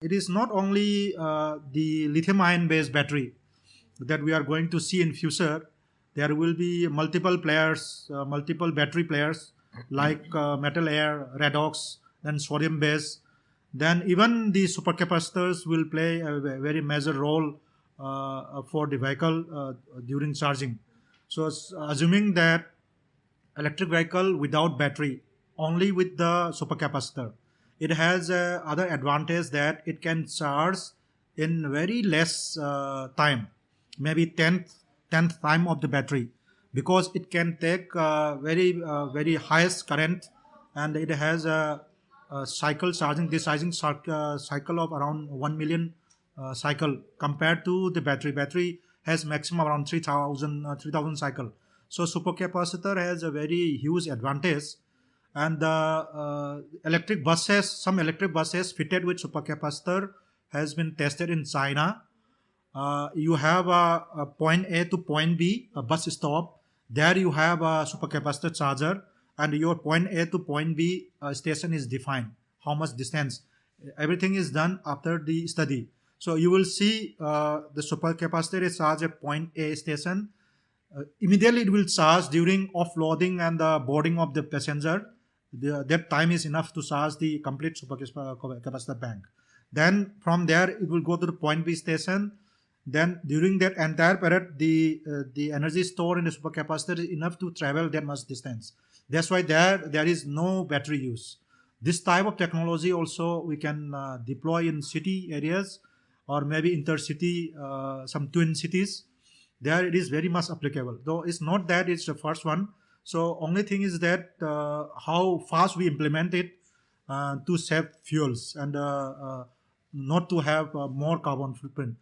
It is not only the lithium-ion based battery that we are going to see in future. There will be multiple players, multiple battery players like metal air, redox, then sodium base. Then even the supercapacitors will play a very major role for the vehicle during charging. So assuming that electric vehicle without battery, only with the supercapacitor, it has other advantage that it can charge in very less time, maybe tenth time of the battery, because it can take very highest current, and it has a cycle charging cycle of around 1 million cycle compared to the battery has maximum around 3000 cycle. So supercapacitor has a very huge advantage. And the some electric buses fitted with supercapacitor has been tested in China. You have a point A to point B, a bus stop. There you have a supercapacitor charger, and your point A to point B station is defined. How much distance? Everything is done after the study. So you will see the supercapacitor is charged at point A station. Immediately it will charge during offloading and the boarding of the passenger. That time is enough to charge the complete supercapacitor bank. Then from there it will go to the point B station. Then during that entire period, the energy stored in the supercapacitor is enough to travel that much distance. That's why there is no battery use. This type of technology also we can deploy in city areas, or maybe intercity, some twin cities. There it is very much applicable. Though it's not that it's the first one. So only thing is that how fast we implement it to save fuels and not to have more carbon footprint.